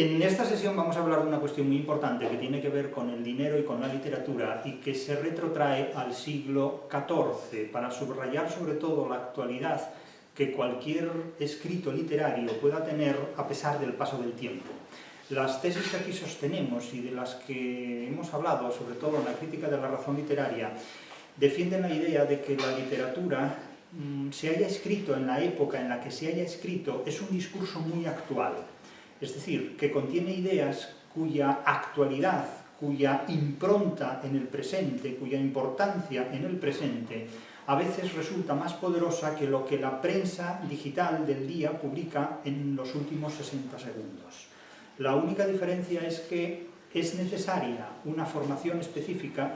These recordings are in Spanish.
En esta sesión vamos a hablar de una cuestión muy importante que tiene que ver con el dinero y con la literatura y que se retrotrae al siglo XIV para subrayar sobre todo la actualidad que cualquier escrito literario pueda tener a pesar del paso del tiempo. Las tesis que aquí sostenemos y de las que hemos hablado, sobre todo en la crítica de la razón literaria, defienden la idea de que la literatura se haya escrito en la época en la que se haya escrito es un discurso muy actual. Es decir, que contiene ideas cuya actualidad, cuya impronta en el presente, cuya importancia en el presente, a veces resulta más poderosa que lo que la prensa digital del día publica en los últimos 60 segundos. La única diferencia es que es necesaria una formación específica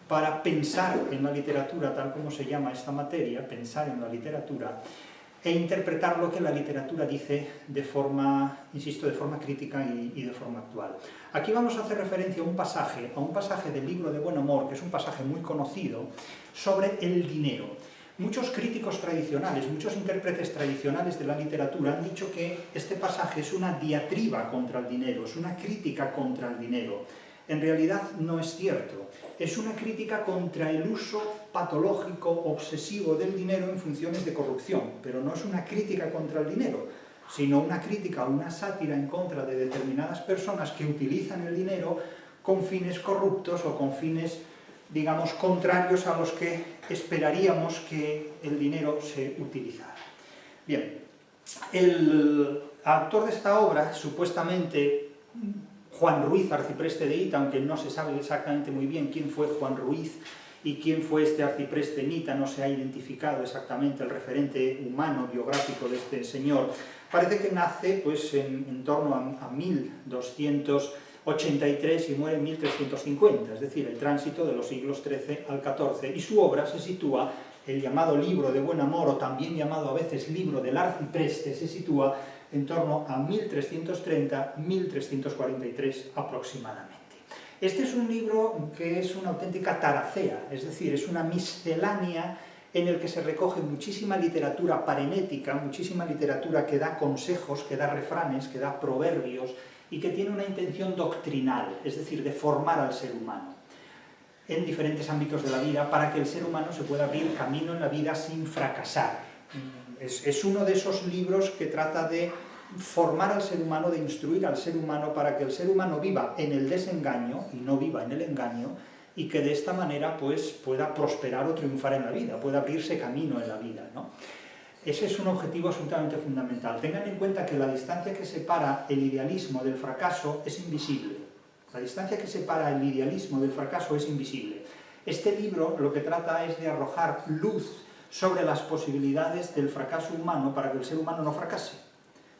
para pensar en la literatura, tal como se llama esta materia, pensar en la literatura, e interpretar lo que la literatura dice de forma, insisto, de forma crítica y de forma actual. Aquí vamos a hacer referencia a un pasaje del libro de Buen Humor, que es un pasaje muy conocido, sobre el dinero. Muchos críticos tradicionales, muchos intérpretes tradicionales de la literatura han dicho que este pasaje es una diatriba contra el dinero, es una crítica contra el dinero. En realidad no es cierto. Es una crítica contra el uso patológico, obsesivo del dinero en funciones de corrupción, pero no es una crítica contra el dinero, sino una crítica, una sátira en contra de determinadas personas que utilizan el dinero con fines corruptos o con fines, digamos, contrarios a los que esperaríamos que el dinero se utilizara. Bien, el autor de esta obra, supuestamente Juan Ruiz, arcipreste de Hita, aunque no se sabe exactamente muy bien quién fue Juan Ruiz y quién fue este arcipreste en Hita, no se ha identificado exactamente el referente humano, biográfico de este señor. Parece que nace pues, en torno a 1283 y muere en 1350, es decir, el tránsito de los siglos XIII al XIV, y su obra se sitúa, el llamado libro de Buen Humor, o también llamado a veces libro del arcipreste, se sitúa en torno a 1330-1343 aproximadamente. Este es un libro que es una auténtica taracea, es decir, es una miscelánea en el que se recoge muchísima literatura parenética, muchísima literatura que da consejos, que da refranes, que da proverbios y que tiene una intención doctrinal, es decir, de formar al ser humano en diferentes ámbitos de la vida para que el ser humano se pueda abrir camino en la vida sin fracasar. Es uno de esos libros que trata de formar al ser humano, de instruir al ser humano para que el ser humano viva en el desengaño y no viva en el engaño, y que de esta manera pues, pueda prosperar o triunfar en la vida, pueda abrirse camino en la vida, ¿no? Ese es un objetivo absolutamente fundamental. Tengan en cuenta que la distancia que separa el idealismo del fracaso es invisible. La distancia que separa el idealismo del fracaso es invisible. Este libro lo que trata es de arrojar luz sobre las posibilidades del fracaso humano para que el ser humano no fracase.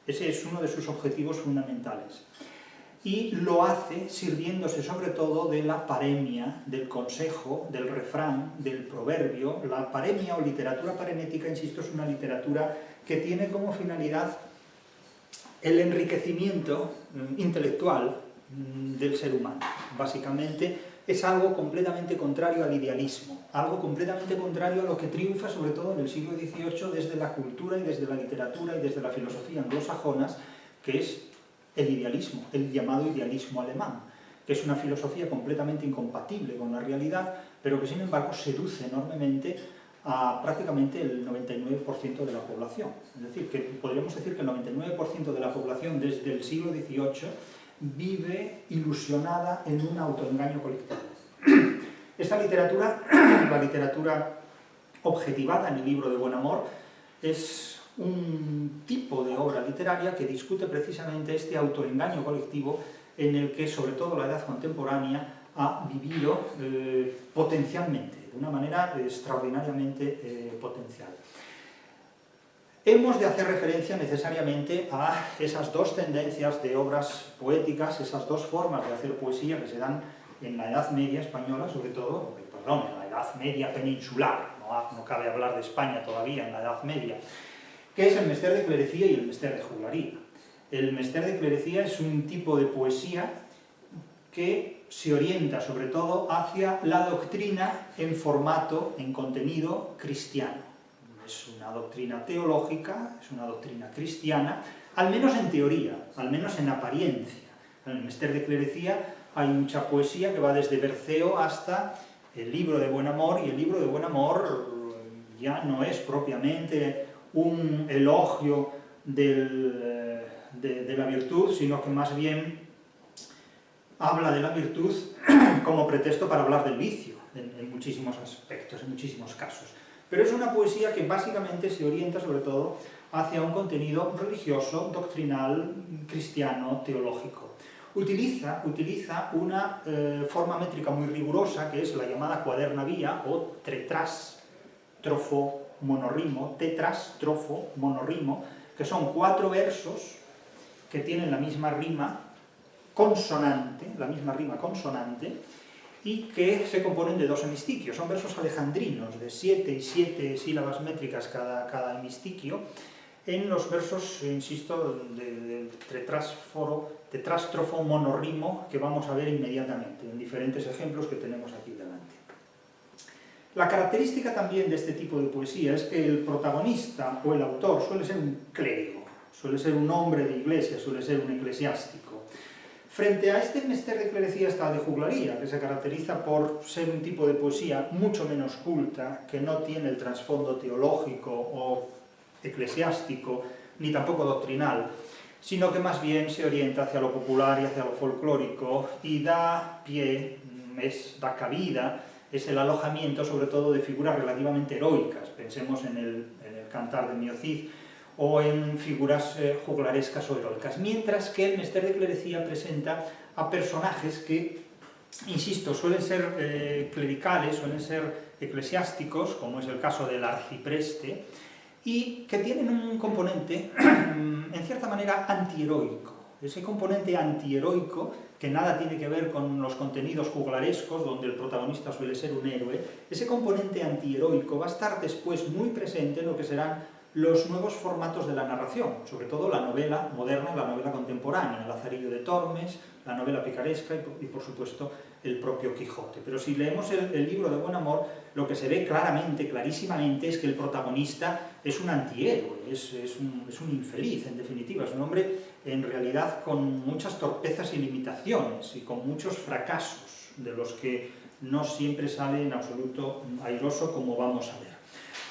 Ese es uno de sus objetivos fundamentales. Y lo hace sirviéndose sobre todo de la paremia, del consejo, del refrán, del proverbio. La paremia o literatura parenética, insisto, es una literatura que tiene como finalidad el enriquecimiento intelectual del ser humano. Básicamente es algo completamente contrario al idealismo, algo completamente contrario a lo que triunfa sobre todo en el siglo XVIII desde la cultura y desde la literatura y desde la filosofía anglosajonas, que es el idealismo, el llamado idealismo alemán, que es una filosofía completamente incompatible con la realidad, pero que sin embargo seduce enormemente a prácticamente el 99% de la población. Es decir, que podríamos decir que el 99% de la población desde el siglo XVIII vive ilusionada en un autoengaño colectivo. Esta literatura, la literatura objetivada en el libro de Buen Humor, es un tipo de obra literaria que discute precisamente este autoengaño colectivo en el que, sobre todo, la edad contemporánea ha vivido potencialmente, de una manera extraordinariamente potencial. Hemos de hacer referencia necesariamente a esas dos tendencias de obras poéticas, esas dos formas de hacer poesía que se dan en la Edad Media española, sobre todo, perdón, en la Edad Media peninsular, no cabe hablar de España todavía en la Edad Media, que es el mester de clerecía y el mester de juglaría. El mester de clerecía es un tipo de poesía que se orienta sobre todo hacia la doctrina en formato, en contenido cristiano. Es una doctrina teológica, es una doctrina cristiana, al menos en teoría, al menos en apariencia. En el Mester de Clerecía hay mucha poesía que va desde Berceo hasta el libro de Buen Amor, y el libro de Buen Amor ya no es propiamente un elogio de la virtud, sino que más bien habla de la virtud como pretexto para hablar del vicio, en muchísimos aspectos, en muchísimos casos. Pero es una poesía que básicamente se orienta sobre todo hacia un contenido religioso, doctrinal, cristiano, teológico. Utiliza una forma métrica muy rigurosa, que es la llamada cuaderna vía, o tetrástrofo monorrimo, tetrástrofo monorrimo, que son 4 versos que tienen la misma rima consonante, y que se componen de 2 hemistiquios. Son versos alejandrinos, de 7 y 7 sílabas métricas cada hemistiquio, en los versos, insisto, del tetrástrofo monorrimo, que vamos a ver inmediatamente, en diferentes ejemplos que tenemos aquí delante. La característica también de este tipo de poesía es que el protagonista o el autor suele ser un clérigo, suele ser un hombre de iglesia, suele ser un eclesiástico. Frente a este Mester de Clerecía está el de Juglaría, que se caracteriza por ser un tipo de poesía mucho menos culta, que no tiene el trasfondo teológico o eclesiástico, ni tampoco doctrinal, sino que más bien se orienta hacia lo popular y hacia lo folclórico, y da pie, da cabida, es el alojamiento sobre todo de figuras relativamente heroicas. Pensemos en el Cantar de Miocid, o en figuras juglarescas o heroicas, mientras que el Mester de Clerecía presenta a personajes que, insisto, suelen ser clericales, suelen ser eclesiásticos, como es el caso del arcipreste, y que tienen un componente, en cierta manera, antiheroico. Ese componente antiheroico, que nada tiene que ver con los contenidos juglarescos, donde el protagonista suele ser un héroe, ese componente antiheroico va a estar después muy presente en lo que serán los nuevos formatos de la narración, sobre todo la novela moderna, la novela contemporánea, el Lazarillo de Tormes, la novela picaresca y por supuesto, el propio Quijote. Pero si leemos el libro de Buen Amor, lo que se ve claramente, clarísimamente, es que el protagonista es un antihéroe, es un infeliz, en definitiva, es un hombre, en realidad, con muchas torpezas y limitaciones, y con muchos fracasos, de los que no siempre sale en absoluto airoso, como vamos a ver.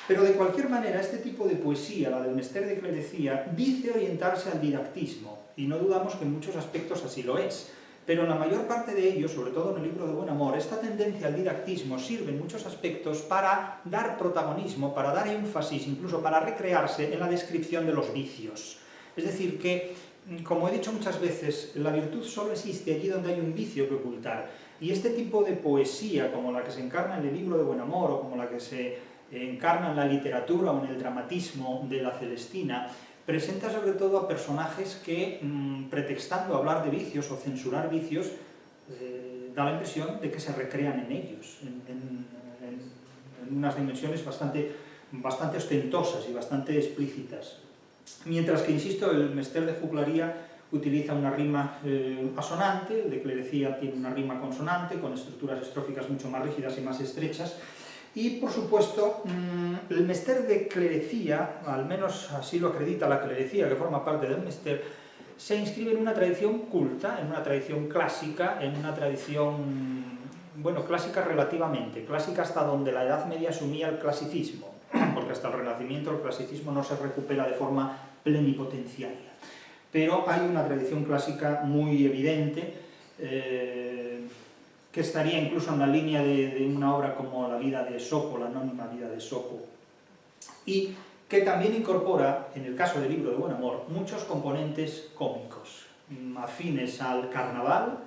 Pero de cualquier manera, este tipo de poesía, la del Mester de Clerecía, dice orientarse al didactismo, y no dudamos que en muchos aspectos así lo es. Pero en la mayor parte de ellos, sobre todo en el libro de Buen Amor, esta tendencia al didactismo sirve en muchos aspectos para dar protagonismo, para dar énfasis, incluso para recrearse en la descripción de los vicios. Es decir, que, como he dicho muchas veces, la virtud solo existe allí donde hay un vicio que ocultar. Y este tipo de poesía, como la que se encarna en el libro de Buen Amor, o como la que se encarna en la literatura o en el dramatismo de la Celestina, presenta sobre todo a personajes que, pretextando hablar de vicios o censurar vicios, da la impresión de que se recrean en ellos, en unas dimensiones bastante ostentosas y bastante explícitas. Mientras que, insisto, el Mester de Juglaría utiliza una rima asonante, el de Clerecía tiene una rima consonante, con estructuras estróficas mucho más rígidas y más estrechas. Y, por supuesto, el Mester de Clerecía, al menos así lo acredita la Clerecía, que forma parte del Mester, se inscribe en una tradición culta, en una tradición clásica, en una tradición, bueno, clásica relativamente, clásica hasta donde la Edad Media asumía el clasicismo, porque hasta el Renacimiento el clasicismo no se recupera de forma plenipotenciaria. Pero hay una tradición clásica muy evidente, que estaría incluso en la línea de una obra como La vida de Esopo, la anónima vida de Esopo, y que también incorpora, en el caso del libro de Buen Amor, muchos componentes cómicos, afines al carnaval,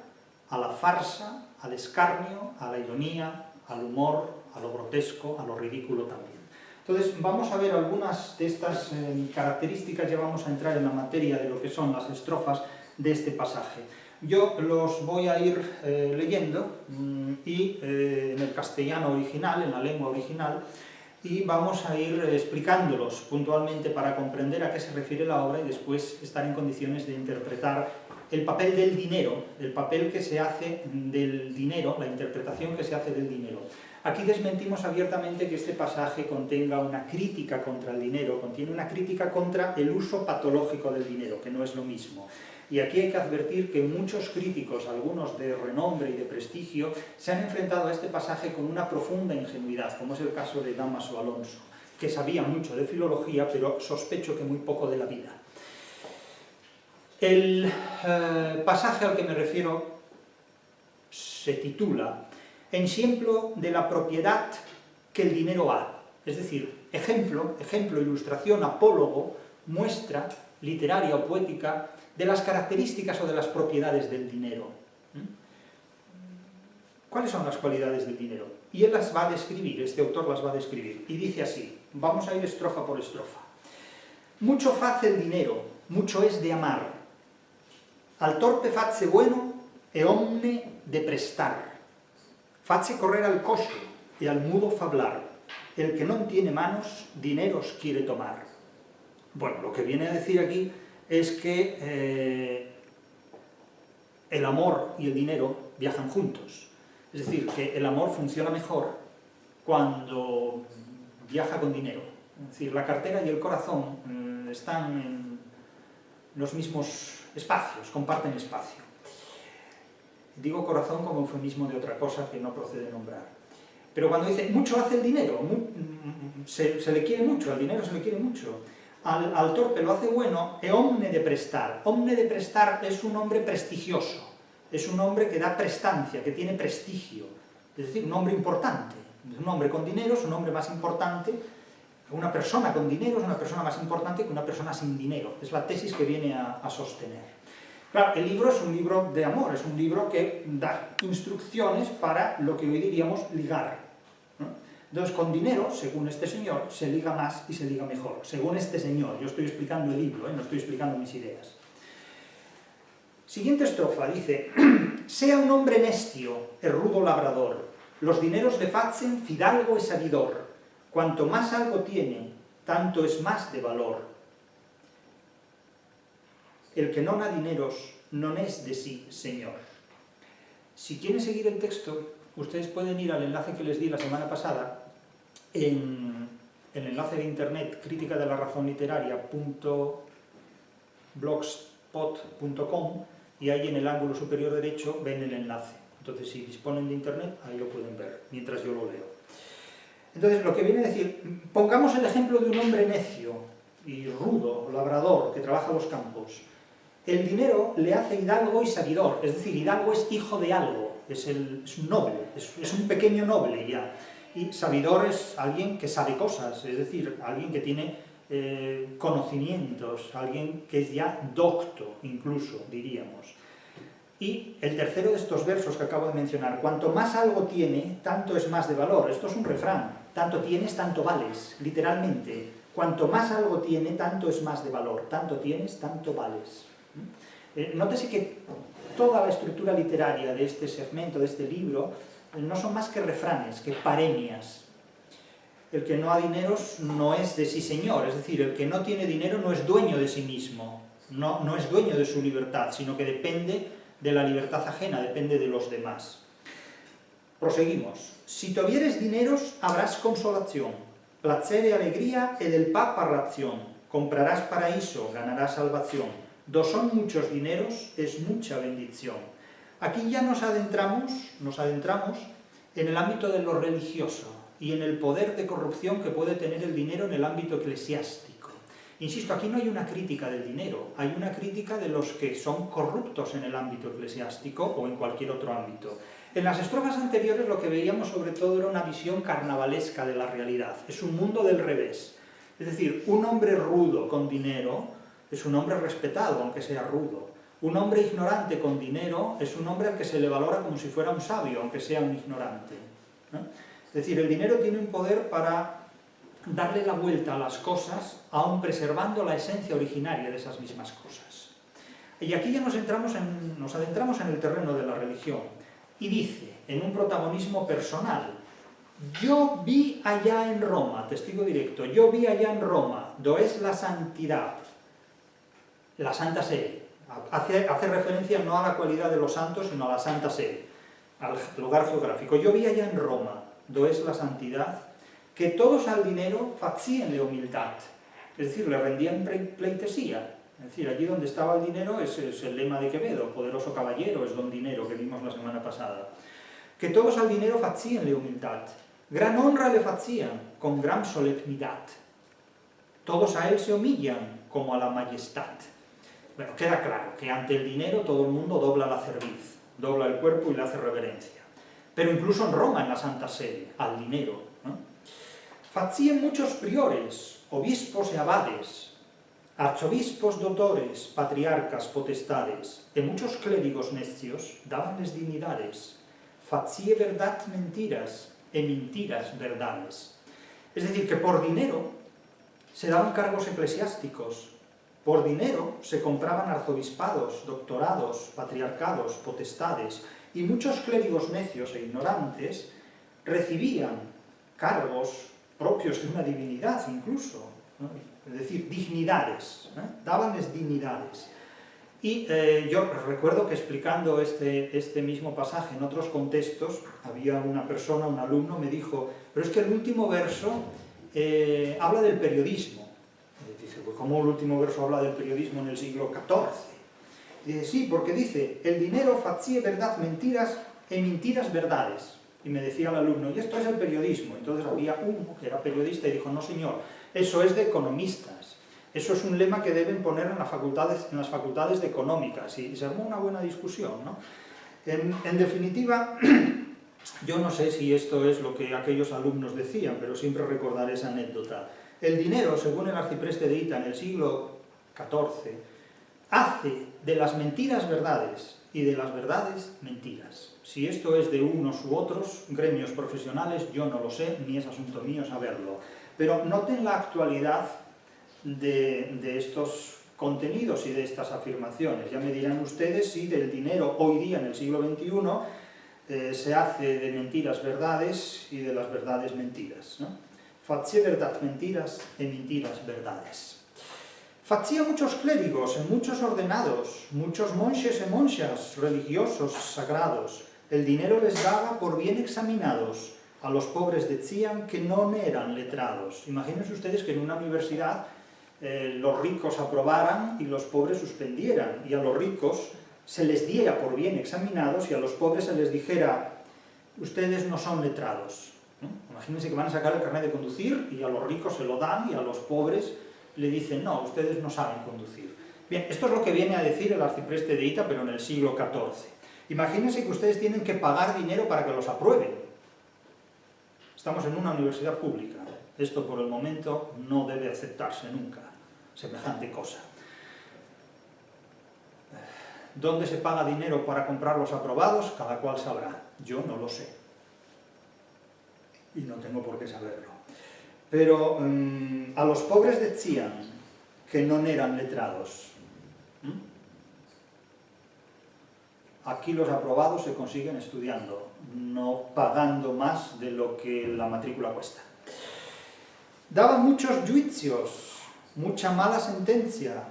a la farsa, al escarnio, a la ironía, al humor, a lo grotesco, a lo ridículo también. Entonces, vamos a ver algunas de estas características, ya vamos a entrar en la materia de lo que son las estrofas de este pasaje. Yo los voy a ir leyendo y en el castellano original, en la lengua original, y vamos a ir explicándolos puntualmente para comprender a qué se refiere la obra y después estar en condiciones de interpretar el papel del dinero, el papel que se hace del dinero, la interpretación que se hace del dinero. Aquí desmentimos abiertamente que este pasaje contenga una crítica contra el dinero, contiene una crítica contra el uso patológico del dinero, que no es lo mismo. Y aquí hay que advertir que muchos críticos, algunos de renombre y de prestigio, se han enfrentado a este pasaje con una profunda ingenuidad, como es el caso de Dámaso Alonso, que sabía mucho de filología, pero sospecho que muy poco de la vida. El pasaje al que me refiero se titula Ejemplo de la propiedad que el dinero ha. Es decir, ejemplo, ilustración, apólogo, muestra literaria o poética de las características o de las propiedades del dinero. ¿Cuáles son las cualidades del dinero? Y él las va a describir, este autor las va a describir, y dice así, vamos a ir estrofa por estrofa. Mucho face el dinero, mucho es de amar. Al torpe face bueno e omne de prestar. Face correr al coxo e al mudo fablar. El que no tiene manos, dineros quiere tomar. Bueno, lo que viene a decir aquí es que el amor y el dinero viajan juntos. Es decir, que el amor funciona mejor cuando viaja con dinero. Es decir, la cartera y el corazón están en los mismos espacios, comparten espacio. Digo corazón como eufemismo de otra cosa que no procede nombrar. Pero cuando dice, mucho hace el dinero, se le quiere mucho, al dinero se le quiere mucho. Al torpe lo hace bueno, e omne de prestar. Omne de prestar es un hombre prestigioso, es un hombre que da prestancia, que tiene prestigio, es decir, un hombre importante. Un hombre con dinero es un hombre más importante, una persona con dinero es una persona más importante que una persona sin dinero. Es la tesis que viene a sostener. Claro, el libro es un libro de amor, es un libro que da instrucciones para lo que hoy diríamos ligar, ¿no? Entonces, con dinero, según este señor, se liga más y se liga mejor. Según este señor, yo estoy explicando el libro, no estoy explicando mis ideas. Siguiente estrofa, dice, sea un hombre necio, el rudo labrador, los dineros le facen fidalgo y sabidor, cuanto más algo tiene, tanto es más de valor. El que non ha dineros non es de sí señor. Si quieren seguir el texto, ustedes pueden ir al enlace que les di la semana pasada, en el enlace de internet criticadelarrazonliteraria.blogspot.com, y ahí en el ángulo superior derecho ven el enlace. Entonces, si disponen de internet, ahí lo pueden ver, mientras yo lo leo. Entonces, lo que viene a decir, pongamos el ejemplo de un hombre necio y rudo, labrador, que trabaja los campos. El dinero le hace hidalgo y sabidor, es decir, hidalgo es hijo de algo, es un noble, es un pequeño noble ya. Y sabidor es alguien que sabe cosas, es decir, alguien que tiene conocimientos, alguien que es ya docto, incluso, diríamos. Y el tercero de estos versos que acabo de mencionar, cuanto más algo tiene, tanto es más de valor. Esto es un refrán, tanto tienes, tanto vales, literalmente. Cuanto más algo tiene, tanto es más de valor. Tanto tienes, tanto vales. Nótese que toda la estructura literaria de este segmento, de este libro, no son más que refranes, que paremias. El que no ha dineros no es de sí señor, es decir, el que no tiene dinero no es dueño de sí mismo, no es dueño de su libertad, sino que depende de la libertad ajena, depende de los demás. Proseguimos. Si tuvieres dineros, habrás consolación, placer y alegría e del pa parración. Comprarás paraíso, ganarás salvación. Do son muchos dineros, es mucha bendición. Aquí ya nos adentramos en el ámbito de lo religioso y en el poder de corrupción que puede tener el dinero en el ámbito eclesiástico. Insisto, aquí no hay una crítica del dinero, hay una crítica de los que son corruptos en el ámbito eclesiástico o en cualquier otro ámbito. En las estrofas anteriores lo que veíamos sobre todo era una visión carnavalesca de la realidad, es un mundo del revés. Es decir, un hombre rudo con dinero es un hombre respetado, aunque sea rudo. Un hombre ignorante con dinero es un hombre al que se le valora como si fuera un sabio, aunque sea un ignorante, ¿no? Es decir, el dinero tiene un poder para darle la vuelta a las cosas, aun preservando la esencia originaria de esas mismas cosas. Y aquí ya nos adentramos en el terreno de la religión. Y dice, en un protagonismo personal, yo vi allá en Roma, testigo directo, yo vi allá en Roma, do es la santidad, la Santa Sede. Hace referencia no a la cualidad de los santos, sino a la Santa Sede, al lugar geográfico. Yo vi allá en Roma, do es la santidad, que todos al dinero facíanle humildad, es decir, le rendían pleitesía. Es decir, allí donde estaba el dinero es el lema de Quevedo, poderoso caballero es don dinero, que vimos la semana pasada. Que todos al dinero facíanle humildad, gran honra le facían, con gran solemnidad. Todos a él se humillan, como a la majestad. Bueno, queda claro que ante el dinero todo el mundo dobla la cerviz, dobla el cuerpo y le hace reverencia. Pero incluso en Roma, en la Santa Sede, al dinero, ¿no? Facían muchos priores, obispos y abades, arzobispos, doctores, patriarcas, potestades, e muchos clérigos necios dabanles dignidades, facie verdad mentiras, e mentiras verdades. Es decir, que por dinero se daban cargos eclesiásticos, por dinero se compraban arzobispados, doctorados, patriarcados, potestades, y muchos clérigos necios e ignorantes recibían cargos propios de una divinidad incluso, ¿no? Es decir, dignidades, dábanles dignidades. Y yo recuerdo que explicando este mismo pasaje en otros contextos, había una persona, un alumno, me dijo, pero es que el último verso habla del periodismo. Y dice, pues ¿cómo el último verso habla del periodismo en el siglo XIV? Y dice, sí, porque dice, el dinero facie verdad mentiras e mentiras verdades. Y me decía el alumno, y esto es el periodismo. Entonces había uno que era periodista y dijo, no señor, eso es de economistas. Eso es un lema que deben poner en las facultades de económicas. Y se armó una buena discusión, ¿no? En definitiva, yo no sé si esto es lo que aquellos alumnos decían, pero siempre recordaré esa anécdota. El dinero, según el arcipreste de Hita en el siglo XIV, hace de las mentiras verdades y de las verdades mentiras. Si esto es de unos u otros gremios profesionales, yo no lo sé, ni es asunto mío saberlo. Pero noten la actualidad de estos contenidos y de estas afirmaciones. Ya me dirán ustedes si del dinero hoy día, en el siglo XXI, se hace de mentiras verdades y de las verdades mentiras, ¿no? Facie verdad mentiras e mentiras verdades. Facía muchos clérigos e muchos ordenados, muchos monjes e monjas, religiosos, sagrados. El dinero les daba por bien examinados. A los pobres decían que no eran letrados. Imagínense ustedes que en una universidad los ricos aprobaran y los pobres suspendieran, y a los ricos se les diera por bien examinados y a los pobres se les dijera, ustedes no son letrados, ¿no? Imagínense que van a sacar el carnet de conducir y a los ricos se lo dan y a los pobres le dicen, no, ustedes no saben conducir. Bien, esto es lo que viene a decir el arcipreste de Hita, pero en el siglo XIV. Imagínense que ustedes tienen que pagar dinero para que los aprueben. Estamos en una universidad pública. Esto por el momento no debe aceptarse nunca, semejante cosa. ¿Dónde se paga dinero para comprar los aprobados? Cada cual sabrá. Yo no lo sé. Y no tengo por qué saberlo. Pero a los pobres decían que no eran letrados. Aquí los aprobados se consiguen estudiando, no pagando más de lo que la matrícula cuesta. Daban muchos juicios, mucha mala sentencia,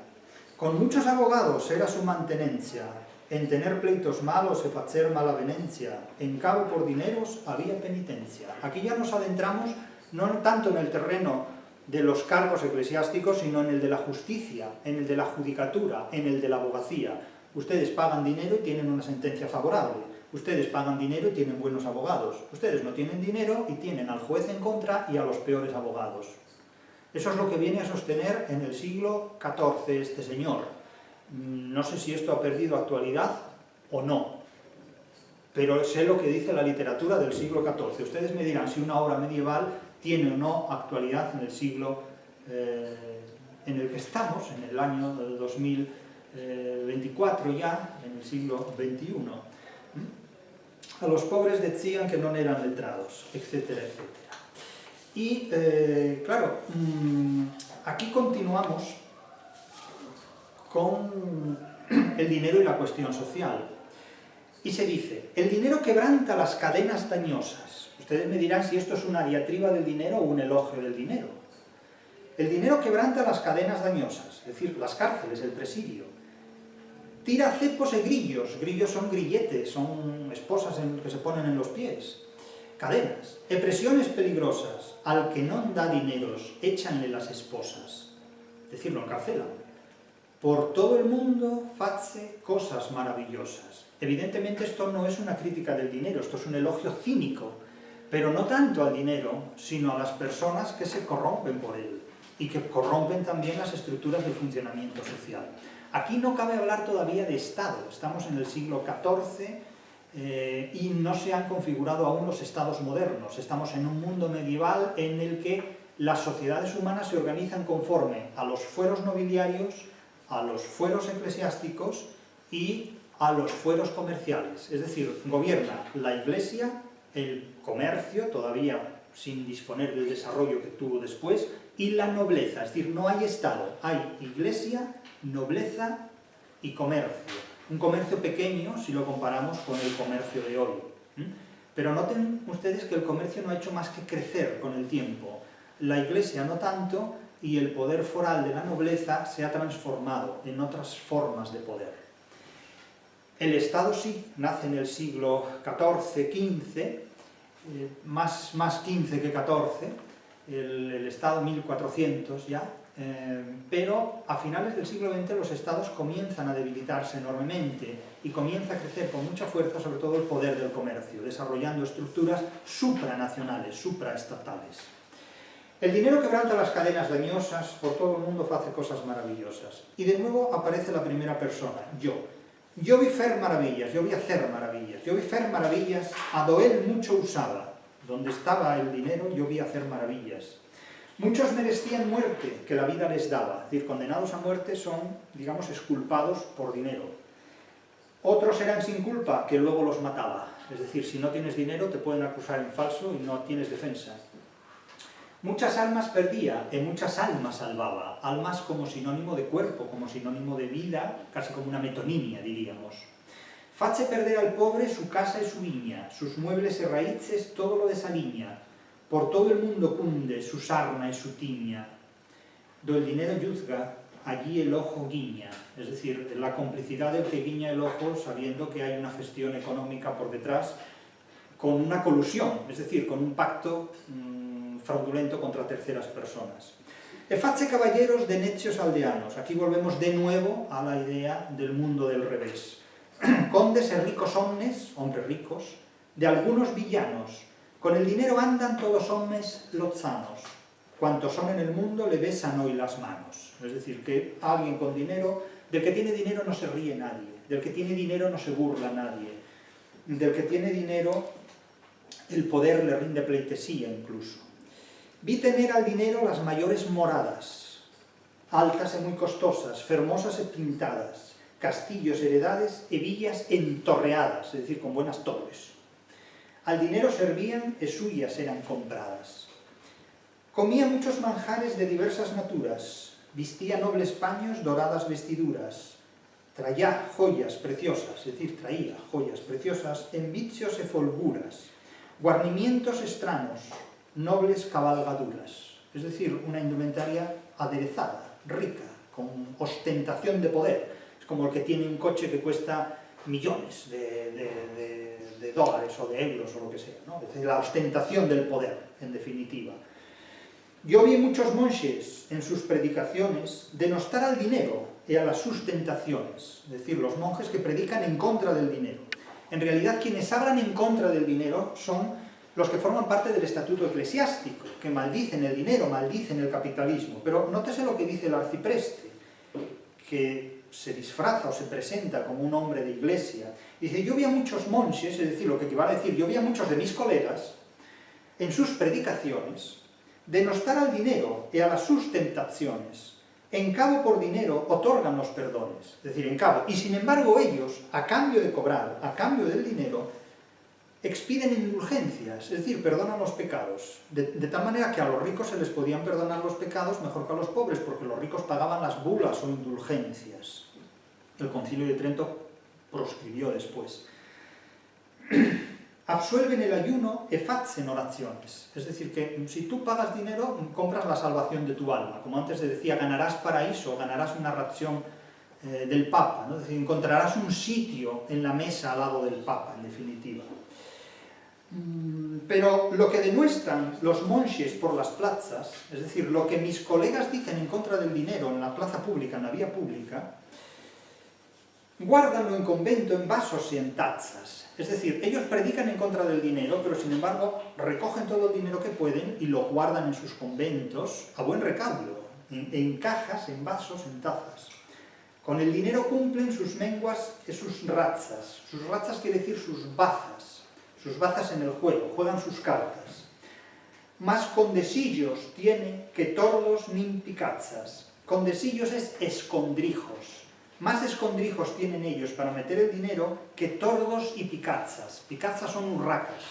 con muchos abogados era su mantenencia, en tener pleitos malos e facer mala venencia, en cabo por dineros había penitencia. Aquí ya nos adentramos no tanto en el terreno de los cargos eclesiásticos, sino en el de la justicia, en el de la judicatura, en el de la abogacía. Ustedes pagan dinero y tienen una sentencia favorable. Ustedes pagan dinero y tienen buenos abogados. Ustedes no tienen dinero y tienen al juez en contra y a los peores abogados. Eso es lo que viene a sostener en el siglo XIV este señor. No sé si esto ha perdido actualidad o no, pero sé lo que dice la literatura del siglo XIV. Ustedes me dirán si una obra medieval tiene o no actualidad en el siglo en el que estamos, en el año 2024 ya, en el siglo XXI. A los pobres decían que no eran letrados, etcétera, etcétera. Y, claro, aquí continuamos con el dinero y la cuestión social. Y se dice, el dinero quebranta las cadenas dañosas. Ustedes me dirán si esto es una diatriba del dinero o un elogio del dinero. El dinero quebranta las cadenas dañosas, es decir, las cárceles, el presidio. Tira cepos e grillos. Grillos son grilletes, son esposas que se ponen en los pies. Cadenas. E presiones peligrosas. Al que non da dineros, échanle las esposas. Es decir, lo encarcelan. por todo el mundo face cosas maravillosas. Evidentemente esto no es una crítica del dinero, esto es un elogio cínico, pero no tanto al dinero, sino a las personas que se corrompen por él y que corrompen también las estructuras del funcionamiento social. Aquí no cabe hablar todavía de Estado, estamos en el siglo XIV y no se han configurado aún los estados modernos, estamos en un mundo medieval en el que las sociedades humanas se organizan conforme a los fueros nobiliarios, a los fueros eclesiásticos y a los fueros comerciales, es decir, gobierna la Iglesia, el comercio, todavía sin disponer del desarrollo que tuvo después, y la nobleza, es decir, no hay Estado, hay Iglesia, nobleza y comercio. Un comercio pequeño si lo comparamos con el comercio de hoy. Pero noten ustedes que el comercio no ha hecho más que crecer con el tiempo. La Iglesia no tanto, y el poder foral de la nobleza se ha transformado en otras formas de poder. El Estado sí nace en el siglo XIV, XV, más XV que XIV, el Estado 1400 ya, pero a finales del siglo XX los Estados comienzan a debilitarse enormemente y comienza a crecer con mucha fuerza sobre todo el poder del comercio, desarrollando estructuras supranacionales, supraestatales. El dinero quebranta las cadenas dañosas, por todo el mundo hace cosas maravillosas. Y de nuevo aparece la primera persona, yo. Yo vi fer maravillas, yo vi hacer maravillas, yo vi fer maravillas, a do él mucho usaba. Donde estaba el dinero, yo vi hacer maravillas. Muchos merecían muerte, que la vida les daba. Es decir, condenados a muerte son, digamos, exculpados por dinero. Otros eran sin culpa, que luego los mataba. Es decir, si no tienes dinero te pueden acusar en falso y no tienes defensa. Muchas almas perdía, y muchas almas salvaba. Almas como sinónimo de cuerpo, como sinónimo de vida, casi como una metonimia, diríamos. Face perder al pobre su casa y su viña, sus muebles y raíces, todo lo desaliña. Por todo el mundo cunde su sarna y su tiña. Do el dinero juzga, allí el ojo guiña. Es decir, la complicidad del que guiña el ojo sabiendo que hay una gestión económica por detrás con una colusión, es decir, con un pacto fraudulento contra terceras personas. E face caballeros de necios aldeanos. Aquí volvemos de nuevo a la idea del mundo del revés. Condes e ricos hombres ricos, de algunos villanos. Con el dinero andan todos hombres lozanos. Cuantos son en el mundo le besan hoy las manos. Es decir, que alguien con dinero, del que tiene dinero no se ríe nadie, del que tiene dinero no se burla nadie, del que tiene dinero el poder le rinde pleitesía incluso. Vi tener al dinero las mayores moradas, altas y muy costosas, fermosas y pintadas, castillos, heredades y villas entorreadas, es decir, con buenas torres. Al dinero servían y suyas eran compradas. Comía muchos manjares de diversas naturas, vistía nobles paños, doradas vestiduras, traía joyas preciosas, es decir, traía joyas preciosas en vicios y folguras, guarnimientos extranos, nobles cabalgaduras, es decir, una indumentaria aderezada, rica, con ostentación de poder. Es como el que tiene un coche que cuesta millones de dólares o de euros o lo que sea, ¿no? Es decir, la ostentación del poder, en definitiva. Yo vi muchos monjes en sus predicaciones denostar al dinero y a las sustentaciones, es decir, los monjes que predican en contra del dinero. En realidad, quienes hablan en contra del dinero son los que forman parte del estatuto eclesiástico, que maldicen el dinero, maldicen el capitalismo. Pero nótese lo que dice el arcipreste, que se disfraza o se presenta como un hombre de iglesia. Dice, yo vi a muchos monjes, es decir, lo que equivale a decir, yo vi a muchos de mis colegas, en sus predicaciones, denostar al dinero y a las sustentaciones. En cabo por dinero otorgan los perdones, es decir, en cabo. Y sin embargo ellos, a cambio de cobrar, a cambio del dinero, expiden indulgencias, es decir, perdonan los pecados, de tal manera que a los ricos se les podían perdonar los pecados mejor que a los pobres, porque los ricos pagaban las bulas o indulgencias. El Concilio de Trento proscribió después. Absuelven el ayuno e facen oraciones, es decir, que si tú pagas dinero, compras la salvación de tu alma, como antes se decía, ganarás paraíso, ganarás una ración del Papa, ¿no? Es decir, encontrarás un sitio en la mesa al lado del Papa, en definitiva. Pero lo que demuestran los monjes por las plazas, es decir, lo que mis colegas dicen en contra del dinero en la plaza pública, en la vía pública, guárdanlo en convento, en vasos y en tazas. Es decir, ellos predican en contra del dinero, pero sin embargo recogen todo el dinero que pueden y lo guardan en sus conventos a buen recaudo, en cajas, en vasos, en tazas. Con el dinero cumplen sus menguas y sus razzas. Sus razzas quiere decir sus bazas en el juego, juegan sus cartas. Más condesillos tiene que tordos nin picazzas. Condesillos es escondrijos. Más escondrijos tienen ellos para meter el dinero que tordos y picazzas. Picazzas son urracas.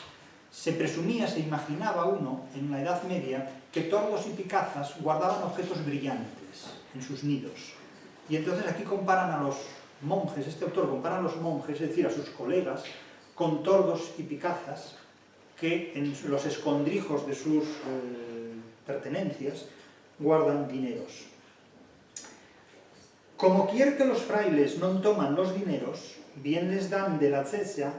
Se presumía, se imaginaba uno, en la Edad Media, que tordos y picazzas guardaban objetos brillantes en sus nidos. Y entonces aquí comparan a los monjes, este autor compara a los monjes, es decir, a sus colegas, con tordos y picazzas, que en los escondrijos de sus pertenencias guardan dineros. Como quier que los frailes non toman los dineros, bien les dan de la cecia,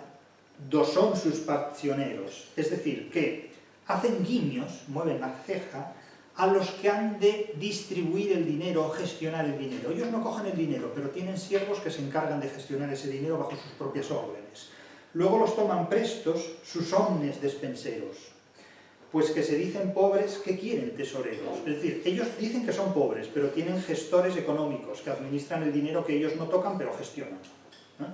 do son sus pasioneros. Es decir, que hacen guiños, mueven la ceja, a los que han de distribuir el dinero o gestionar el dinero. Ellos no cogen el dinero, pero tienen siervos que se encargan de gestionar ese dinero bajo sus propias órdenes. Luego los toman prestos sus omnes despenseros, pues que se dicen pobres, ¿qué quieren tesoreros? Es decir, ellos dicen que son pobres, pero tienen gestores económicos que administran el dinero que ellos no tocan, pero gestionan, ¿no?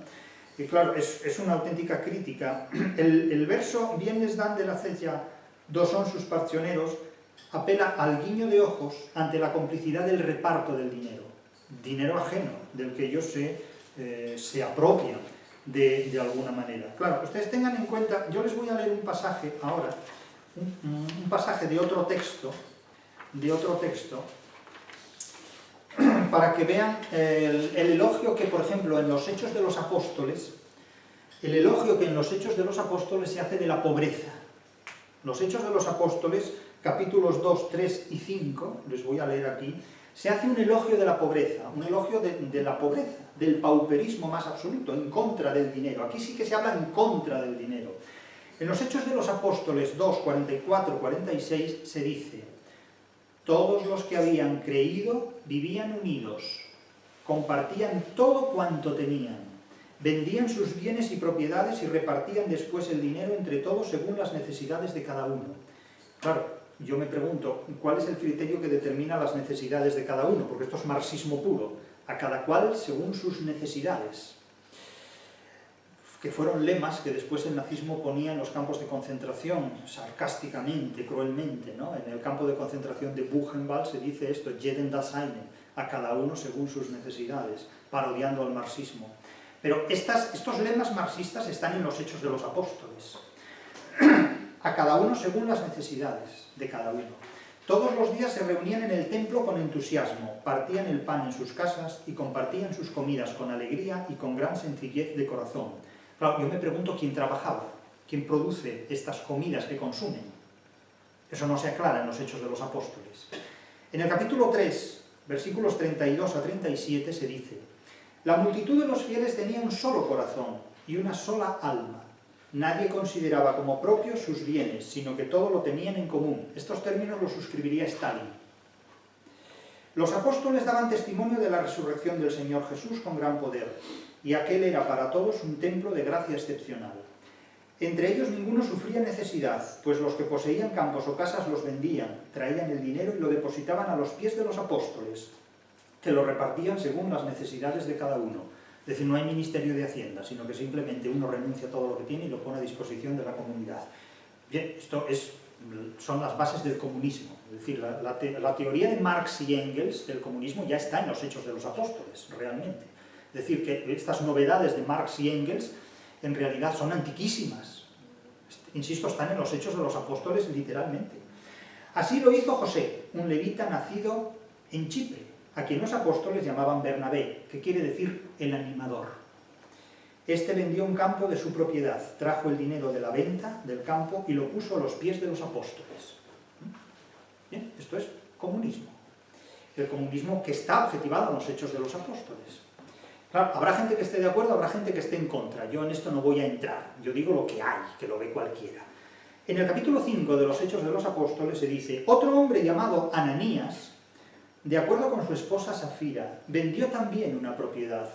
Y claro, es una auténtica crítica. El verso, bien les dan de la cecia, dos son sus parcioneros, apela al guiño de ojos ante la complicidad del reparto del dinero ajeno, del que ellos se apropian de alguna manera. Claro, ustedes tengan en cuenta, yo les voy a leer un pasaje ahora, un pasaje de otro texto, para que vean el elogio que, por ejemplo, en los Hechos de los Apóstoles, se hace de la pobreza. Los Hechos de los Apóstoles, capítulos 2, 3 y 5, les voy a leer aquí, se hace un elogio de la pobreza, un elogio de la pobreza, del pauperismo más absoluto, en contra del dinero. Aquí sí que se habla en contra del dinero. En los Hechos de los Apóstoles 2, 44, 46 se dice: todos los que habían creído vivían unidos, compartían todo cuanto tenían, vendían sus bienes y propiedades y repartían después el dinero entre todos según las necesidades de cada uno. Claro, yo me pregunto, ¿cuál es el criterio que determina las necesidades de cada uno? Porque esto es marxismo puro, a cada cual según sus necesidades, que fueron lemas que después el nazismo ponía en los campos de concentración, sarcásticamente, cruelmente, ¿no? En el campo de concentración de Buchenwald se dice esto, jeden das eine, a cada uno según sus necesidades, parodiando al marxismo. Pero estos lemas marxistas están en los Hechos de los Apóstoles. A cada uno según las necesidades de cada uno. Todos los días se reunían en el templo con entusiasmo, partían el pan en sus casas y compartían sus comidas con alegría y con gran sencillez de corazón. Claro, yo me pregunto quién trabajaba, quién produce estas comidas que consumen. Eso no se aclara en los Hechos de los Apóstoles. En el capítulo 3, versículos 32 a 37 se dice: la multitud de los fieles tenía un solo corazón y una sola alma. Nadie consideraba como propios sus bienes, sino que todo lo tenían en común. Estos términos los suscribiría Stalin. Los apóstoles daban testimonio de la resurrección del Señor Jesús con gran poder, y aquel era para todos un templo de gracia excepcional. Entre ellos ninguno sufría necesidad, pues los que poseían campos o casas los vendían, traían el dinero y lo depositaban a los pies de los apóstoles, que lo repartían según las necesidades de cada uno. Es decir, no hay ministerio de Hacienda, sino que simplemente uno renuncia a todo lo que tiene y lo pone a disposición de la comunidad. Bien, esto son las bases del comunismo. Es decir, la teoría de Marx y Engels del comunismo ya está en los Hechos de los Apóstoles, realmente. Es decir, que estas novedades de Marx y Engels en realidad son antiquísimas. Insisto, están en los Hechos de los Apóstoles literalmente. Así lo hizo José, un levita nacido en Chipre, a quien los apóstoles llamaban Bernabé, que quiere decir el animador. Este vendió un campo de su propiedad, trajo el dinero de la venta del campo y lo puso a los pies de los apóstoles. Bien, esto es comunismo. El comunismo que está objetivado en los Hechos de los Apóstoles. Claro, habrá gente que esté de acuerdo, habrá gente que esté en contra. Yo en esto no voy a entrar. Yo digo lo que hay, que lo ve cualquiera. En el capítulo 5 de los Hechos de los Apóstoles se dice: otro hombre llamado Ananías, de acuerdo con su esposa Safira, vendió también una propiedad,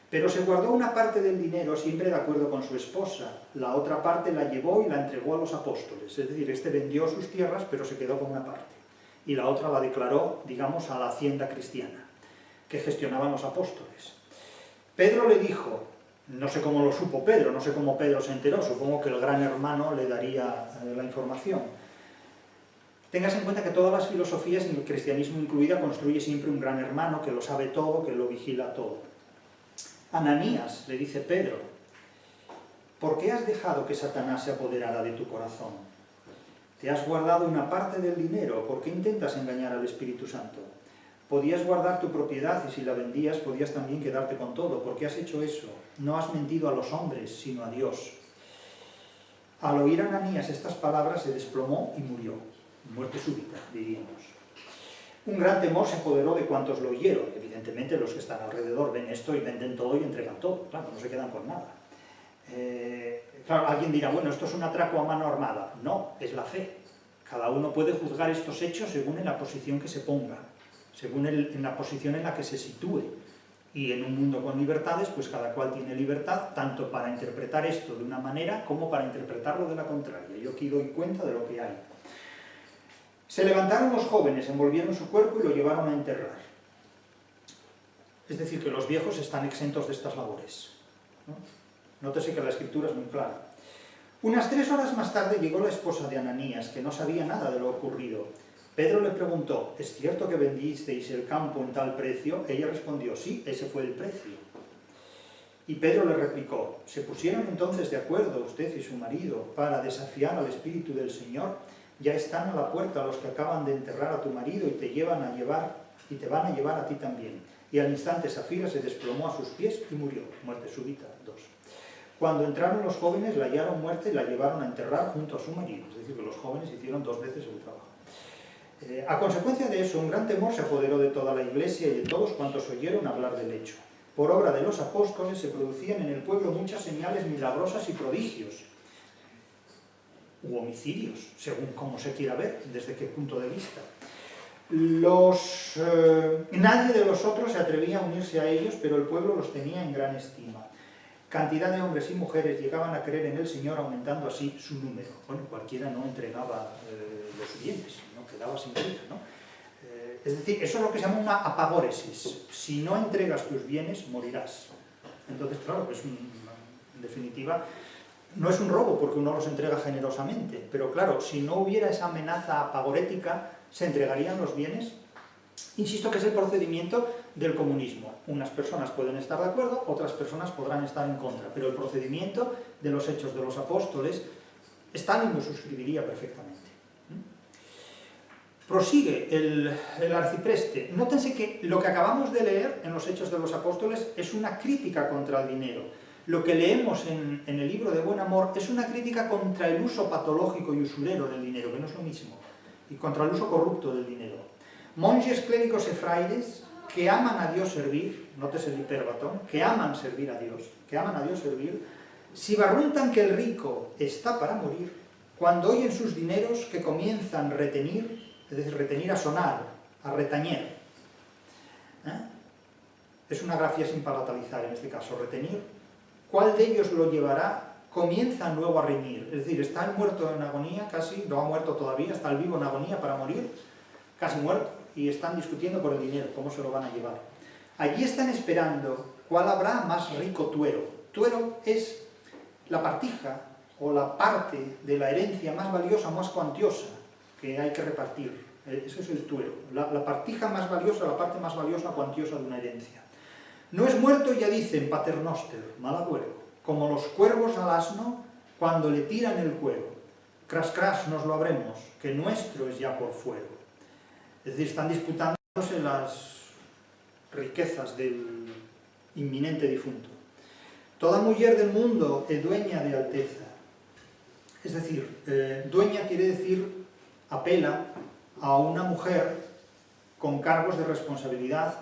pero se guardó una parte del dinero siempre de acuerdo con su esposa, la otra parte la llevó y la entregó a los apóstoles, es decir, este vendió sus tierras pero se quedó con una parte, y la otra la declaró, digamos, a la hacienda cristiana, que gestionaban los apóstoles. Pedro le dijo, no sé cómo lo supo Pedro, no sé cómo Pedro se enteró, supongo que el gran hermano le daría la información. Tengas en cuenta que todas las filosofías, el cristianismo incluida, construye siempre un gran hermano que lo sabe todo, que lo vigila todo. Ananías, le dice Pedro, ¿por qué has dejado que Satanás se apoderara de tu corazón? ¿Te has guardado una parte del dinero? ¿Por qué intentas engañar al Espíritu Santo? Podías guardar tu propiedad y si la vendías podías también quedarte con todo. ¿Por qué has hecho eso? No has mentido a los hombres, sino a Dios. Al oír Ananías estas palabras se desplomó y murió. Muerte súbita, diríamos. Un gran temor se apoderó de cuantos lo oyeron. Evidentemente los que están alrededor ven esto y venden todo y entregan todo. Claro, no se quedan con nada. Claro, alguien dirá, bueno, esto es un atraco a mano armada. No, es la fe. Cada uno puede juzgar estos hechos según en la posición que se ponga, según en la posición en la que se sitúe. Y en un mundo con libertades, pues cada cual tiene libertad, tanto para interpretar esto de una manera como para interpretarlo de la contraria. Yo aquí doy cuenta de lo que hay. Se levantaron los jóvenes, envolvieron su cuerpo y lo llevaron a enterrar. Es decir, que los viejos están exentos de estas labores, ¿no? Nótese que la escritura es muy clara. Unas 3 horas más tarde llegó la esposa de Ananías, que no sabía nada de lo ocurrido. Pedro le preguntó, ¿es cierto que vendisteis el campo en tal precio? Ella respondió, sí, ese fue el precio. Y Pedro le replicó, ¿se pusieron entonces de acuerdo usted y su marido para desafiar al Espíritu del Señor? Ya están a la puerta los que acaban de enterrar a tu marido y te van a llevar a ti también. Y al instante Safira se desplomó a sus pies y murió. Muerte súbita, 2. Cuando entraron los jóvenes la hallaron muerta y la llevaron a enterrar junto a su marido. Es decir, que los jóvenes hicieron 2 veces el trabajo. A consecuencia de eso, un gran temor se apoderó de toda la iglesia y de todos cuantos oyeron hablar del hecho. Por obra de los apóstoles se producían en el pueblo muchas señales milagrosas y prodigios, u homicidios, según cómo se quiera ver, desde qué punto de vista. Nadie de los otros se atrevía a unirse a ellos, pero el pueblo los tenía en gran estima. Cantidad de hombres y mujeres llegaban a creer en el Señor, aumentando así su número. Bueno, cualquiera no entregaba los bienes, no quedaba sin vida, ¿no? Es decir, eso es lo que se llama una apagóresis. Si no entregas tus bienes, morirás. Entonces, claro, pues en definitiva, no es un robo porque uno los entrega generosamente, pero claro, si no hubiera esa amenaza apagorética, ¿se entregarían los bienes? Insisto que es el procedimiento del comunismo. Unas personas pueden estar de acuerdo, otras personas podrán estar en contra, pero el procedimiento de los Hechos de los Apóstoles, Stalin lo suscribiría perfectamente. Prosigue el arcipreste. Nótense que lo que acabamos de leer en los Hechos de los Apóstoles es una crítica contra el dinero. Lo que leemos en el libro de Buen Amor es una crítica contra el uso patológico y usurero del dinero, que no es lo mismo, y contra el uso corrupto del dinero. Monjes, clérigos y frailes que aman a Dios servir, nótese el hiperbatón, que aman servir a Dios, si barruntan que el rico está para morir, cuando oyen sus dineros que comienzan a retenir, es decir, retenir a sonar, a retañer. Es una grafía sin palatalizar en este caso, retenir. ¿Cuál de ellos lo llevará? Comienzan luego a reñir. Es decir, está el muerto en agonía, casi, no ha muerto todavía, está el vivo en agonía para morir, casi muerto, y están discutiendo por el dinero, cómo se lo van a llevar. Allí están esperando cuál habrá más rico tuero. Tuero es la partija o la parte de la herencia más valiosa, más cuantiosa, que hay que repartir. Eso es el tuero. La partija más valiosa, la parte más valiosa, cuantiosa de una herencia. No es muerto, ya dicen, paternoster, mal agüero, como los cuervos al asno cuando le tiran el cuero. Cras, cras, nos lo habremos, que nuestro es ya por fuego. Es decir, están disputándose las riquezas del inminente difunto. Toda mujer del mundo es dueña de alteza. Es decir, dueña quiere decir, apela a una mujer con cargos de responsabilidad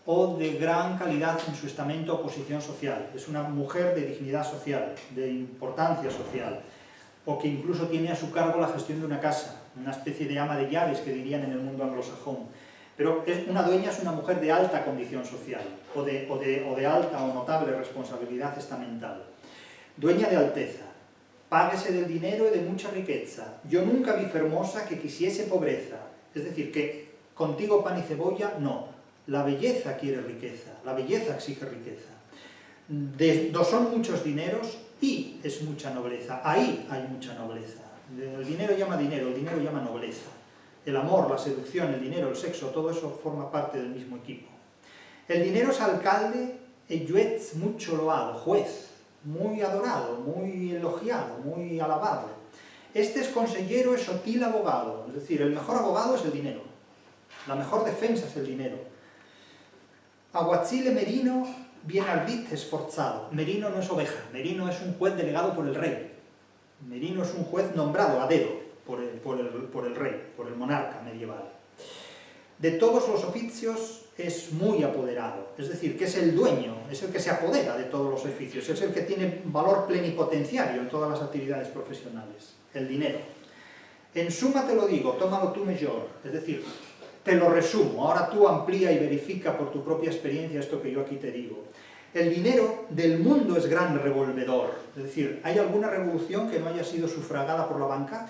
o de gran calidad en su estamento o posición social. Es una mujer de dignidad social, de importancia social. o que incluso tiene a su cargo la gestión de una casa, una especie de ama de llaves que dirían en el mundo anglosajón. Pero una dueña es una mujer de alta condición social, o de alta o notable responsabilidad estamental. Dueña de alteza, páguese del dinero y de mucha riqueza. Yo nunca vi fermosa que quisiese pobreza. Es decir, que contigo pan y cebolla, no. La belleza quiere riqueza, la belleza exige riqueza. Son muchos dineros y es mucha nobleza. Ahí hay mucha nobleza. El dinero llama dinero, el dinero llama nobleza. El amor, la seducción, el dinero, el sexo, todo eso forma parte del mismo equipo. El dinero es alcalde e juez mucho loado, juez, muy adorado, muy elogiado, muy alabado. Este es consejero, es sotil abogado, es decir, el mejor abogado es el dinero, la mejor defensa es el dinero. Aguatzile merino, bien ardit, esforzado. Merino no es oveja, merino es un juez delegado por el rey. Merino es un juez nombrado a dedo por el rey, por el monarca medieval. De todos los oficios es muy apoderado, es decir, que es el dueño, es el que se apodera de todos los oficios, es el que tiene valor plenipotenciario en todas las actividades profesionales, el dinero. En suma te lo digo, tómalo tú mejor, es decir, te lo resumo, ahora tú amplía y verifica por tu propia experiencia esto que yo aquí te digo. El dinero del mundo es gran revolvedor, es decir, ¿hay alguna revolución que no haya sido sufragada por la banca?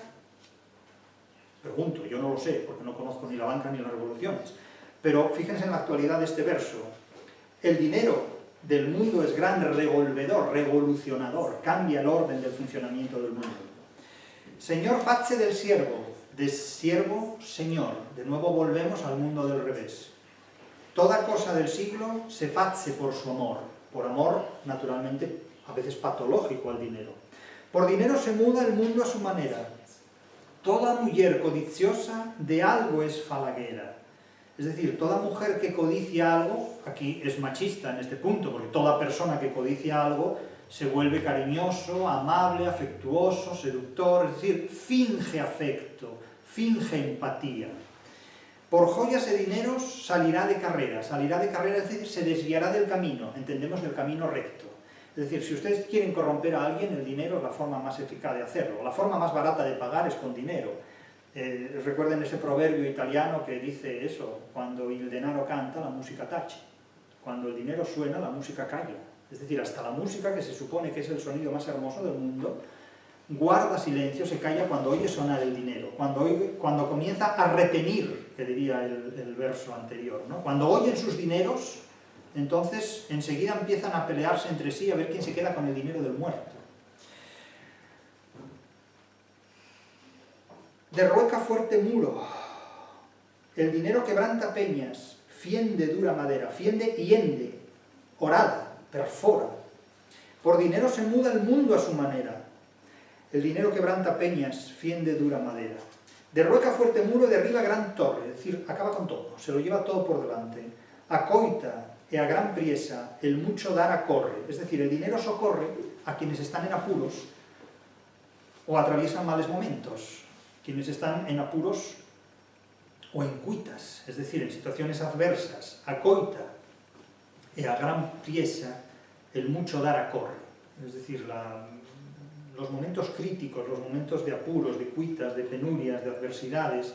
Pregunto, yo no lo sé, porque no conozco ni la banca ni las revoluciones. Pero fíjense en la actualidad de este verso. El dinero del mundo es gran revolvedor, revolucionador, cambia el orden del funcionamiento del mundo. Señor, facse del siervo, de siervo, señor. De nuevo volvemos al mundo del revés. Toda cosa del siglo se face por su amor. Por amor, naturalmente, a veces patológico al dinero. Por dinero se muda el mundo a su manera. Toda mujer codiciosa de algo es falaguera. Es decir, toda mujer que codicia algo, aquí es machista en este punto, porque toda persona que codicia algo se vuelve cariñoso, amable, afectuoso, seductor, es decir, finge afecto, finge empatía. Por joyas y dineros salirá de carrera, es decir, se desviará del camino, entendemos del camino recto. Es decir, si ustedes quieren corromper a alguien, el dinero es la forma más eficaz de hacerlo. La forma más barata de pagar es con dinero. Recuerden ese proverbio italiano que dice eso, cuando el denaro canta, la música tace. Cuando el dinero suena, la música calla. Es decir, hasta la música, que se supone que es el sonido más hermoso del mundo, guarda silencio, se calla cuando oye sonar el dinero, cuando comienza a retenir, que diría el verso anterior, ¿no? Cuando oyen sus dineros, entonces enseguida empiezan a pelearse entre sí a ver quién se queda con el dinero del muerto. Derrueca fuerte muro, el dinero quebranta peñas, fiende dura madera, fiende y hiende, horada, perfora. Por dinero se muda el mundo a su manera. El dinero quebranta peñas, fiende dura madera. Derrueca fuerte muro, derriba gran torre, es decir, acaba con todo, se lo lleva todo por delante. Acoita e a gran priesa el mucho dar acorre, es decir, el dinero socorre a quienes están en apuros o atraviesan males momentos, quienes están en apuros o en cuitas, es decir, en situaciones adversas. Acoita e a gran priesa el mucho dar acorre, es decir, los momentos críticos, los momentos de apuros, de cuitas, de penurias, de adversidades,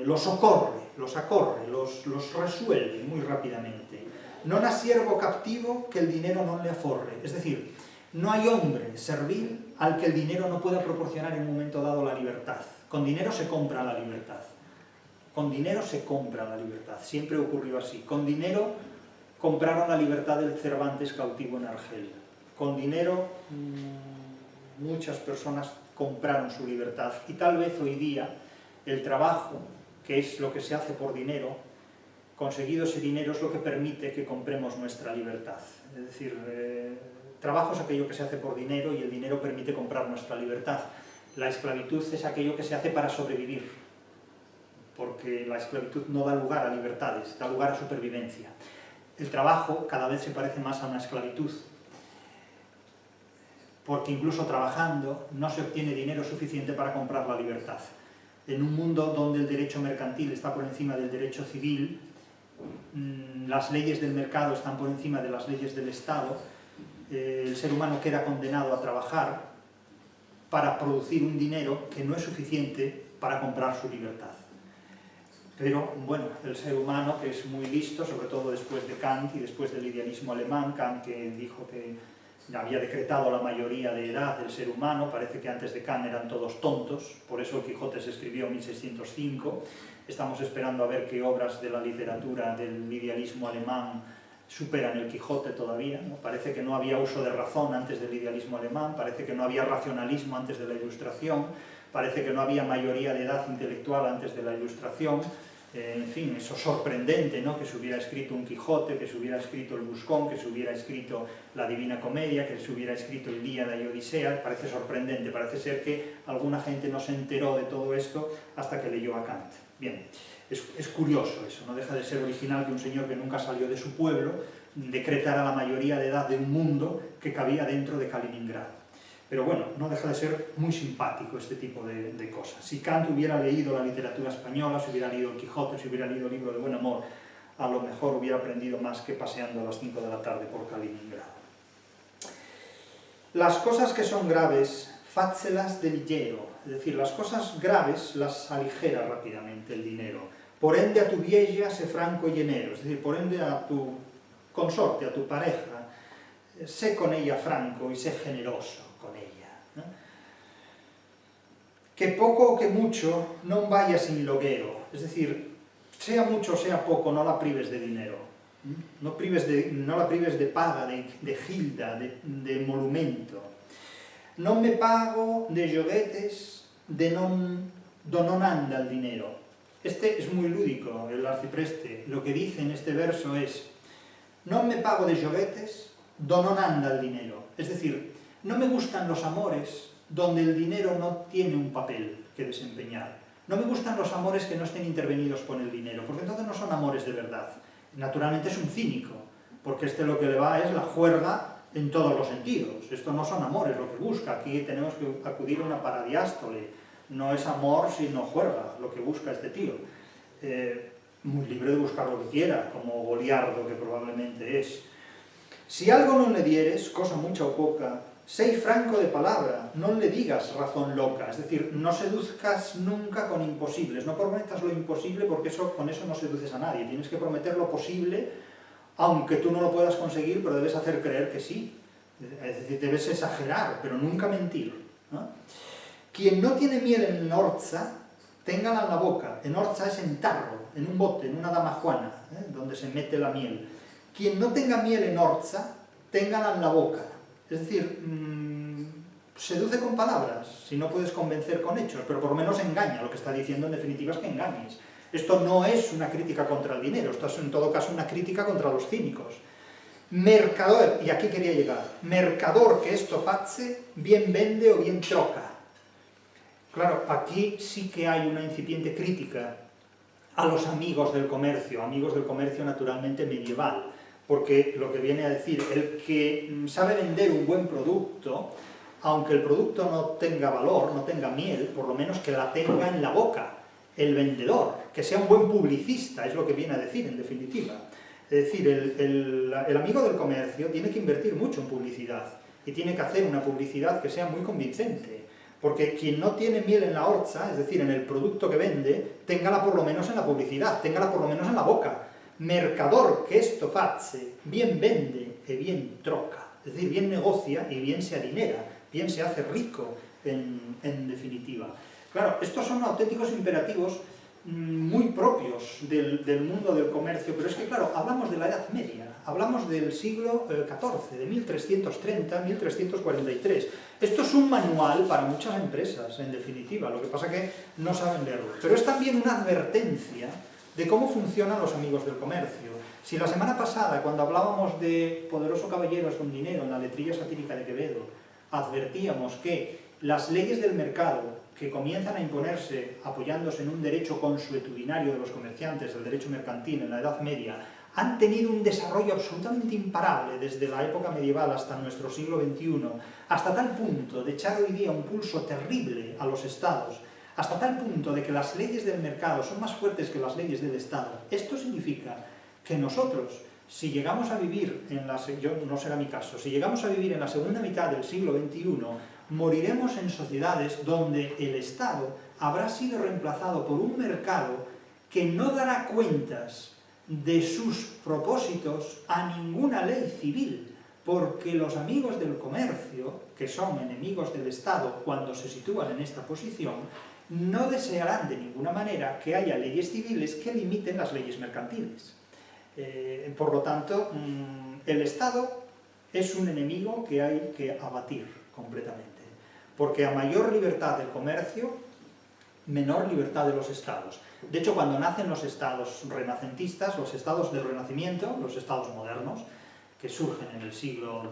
los acorre, los resuelve muy rápidamente. Non ha siervo captivo que el dinero non le aforre, es decir, no hay hombre servil al que el dinero no pueda proporcionar en un momento dado la libertad. Con dinero se compra la libertad. Con dinero se compra la libertad, siempre ocurrió así. Con dinero compraron la libertad del Cervantes cautivo en Argel. Con dinero muchas personas compraron su libertad y tal vez hoy día el trabajo, que es lo que se hace por dinero, conseguido ese dinero es lo que permite que compremos nuestra libertad. Es decir, trabajo es aquello que se hace por dinero y el dinero permite comprar nuestra libertad. La esclavitud es aquello que se hace para sobrevivir, porque la esclavitud no da lugar a libertades, da lugar a supervivencia. El trabajo cada vez se parece más a una esclavitud, porque incluso trabajando no se obtiene dinero suficiente para comprar la libertad. En un mundo donde el derecho mercantil está por encima del derecho civil, las leyes del mercado están por encima de las leyes del Estado, el ser humano queda condenado a trabajar para producir un dinero que no es suficiente para comprar su libertad. Pero, bueno, el ser humano, que es muy listo, sobre todo después de Kant y después del idealismo alemán, Kant que dijo que había decretado la mayoría de edad del ser humano, parece que antes de Kant eran todos tontos, por eso el Quijote se escribió en 1605, estamos esperando a ver qué obras de la literatura del idealismo alemán superan el Quijote todavía, ¿no? Parece que no había uso de razón antes del idealismo alemán, parece que no había racionalismo antes de la Ilustración, parece que no había mayoría de edad intelectual antes de la Ilustración. En fin, eso es sorprendente, ¿no? Que se hubiera escrito un Quijote, que se hubiera escrito el Buscón, que se hubiera escrito la Divina Comedia, que se hubiera escrito el Ilíada y Odisea, parece sorprendente, parece ser que alguna gente no se enteró de todo esto hasta que leyó a Kant. Bien, es curioso eso, no deja de ser original que un señor que nunca salió de su pueblo decretara la mayoría de edad de un mundo que cabía dentro de Kaliningrado. Pero bueno, no deja de ser muy simpático este tipo de cosas. Si Kant hubiera leído la literatura española, si hubiera leído el Quijote, si hubiera leído el libro de Buen Amor, a lo mejor hubiera aprendido más que paseando a las 5 de la tarde por Kaliningrado. Las cosas que son graves, fátselas de ligero, es decir, las cosas graves las aligera rápidamente el dinero. Por ende a tu vieja sé franco y llenero, es decir, por ende a tu consorte, a tu pareja, sé con ella franco y sé generoso con ella, ¿no? Que poco o que mucho non vaya sin loguero, es decir, sea mucho o sea poco, no la prives de dinero, no la prives de paga, de gilda, de emolumento. Non me pago de xoguetes do non anda el dinero. Este es muy lúdico, el arcipreste. Lo que dice en este verso es: non me pago de xoguetes do non anda el dinero. Es decir, no me gustan los amores donde el dinero no tiene un papel que desempeñar. No me gustan los amores que no estén intervenidos por el dinero, porque entonces no son amores de verdad. Naturalmente es un cínico, porque este lo que le va es la juerga en todos los sentidos. Esto no son amores lo que busca, aquí tenemos que acudir a una paradiástole. No es amor sino juerga lo que busca este tío. Muy libre de buscar lo que quiera, como Goliardo que probablemente es. Si algo non le dieres, cosa mucha o poca, sei franco de palabra, non le digas razón loca, es decir, no seduzcas nunca con imposibles, no prometas lo imposible porque con eso no seduces a nadie, tienes que prometer lo posible, aunque tú no lo puedas conseguir, pero debes hacer creer que sí, es decir, debes exagerar, pero nunca mentir, ¿no? Quien no tiene miel en orza, téngala en la boca, en orza es en tarro, en un bote, en una damajuana, donde se mete la miel. Quien no tenga miel en orza, téngala en la boca. Es decir, seduce con palabras, si no puedes convencer con hechos, pero por lo menos engaña. Lo que está diciendo en definitiva es que engañes. Esto no es una crítica contra el dinero, esto es en todo caso una crítica contra los cínicos. Mercador, y aquí quería llegar, mercador que esto face, bien vende o bien troca. Claro, aquí sí que hay una incipiente crítica a los amigos del comercio naturalmente medieval, porque lo que viene a decir, el que sabe vender un buen producto, aunque el producto no tenga valor, no tenga miel, por lo menos que la tenga en la boca, el vendedor, que sea un buen publicista, es lo que viene a decir en definitiva. Es decir, el amigo del comercio tiene que invertir mucho en publicidad, y tiene que hacer una publicidad que sea muy convincente, porque quien no tiene miel en la orza, es decir, en el producto que vende, téngala por lo menos en la publicidad, téngala por lo menos en la boca. Mercador que esto face, bien vende e bien troca, es decir, bien negocia y bien se adinera, bien se hace rico en definitiva. Claro, estos son auténticos imperativos muy propios del mundo del comercio, pero es que claro, hablamos de la Edad Media, hablamos del siglo XIV, de 1330 1343. Esto es un manual para muchas empresas, en definitiva, lo que pasa que no saben leerlo. Pero es también una advertencia de cómo funcionan los amigos del comercio. Si la semana pasada, cuando hablábamos de Poderoso Caballero es don dinero, en la letrilla satírica de Quevedo, advertíamos que las leyes del mercado que comienzan a imponerse apoyándose en un derecho consuetudinario de los comerciantes, el derecho mercantil en la Edad Media, han tenido un desarrollo absolutamente imparable desde la época medieval hasta nuestro siglo XXI, hasta tal punto de echar hoy día un pulso terrible a los estados, hasta tal punto de que las leyes del mercado son más fuertes que las leyes del Estado. Esto significa que nosotros, si llegamos a vivir no será mi caso, si llegamos a vivir en la segunda mitad del siglo XXI, moriremos en sociedades donde el Estado habrá sido reemplazado por un mercado que no dará cuentas de sus propósitos a ninguna ley civil, porque los amigos del comercio, que son enemigos del Estado cuando se sitúan en esta posición, no desearán de ninguna manera que haya leyes civiles que limiten las leyes mercantiles. Por lo tanto, el Estado es un enemigo que hay que abatir completamente, porque a mayor libertad del comercio, menor libertad de los estados. De hecho, cuando nacen los estados renacentistas, los estados del Renacimiento, los estados modernos, que surgen en el siglo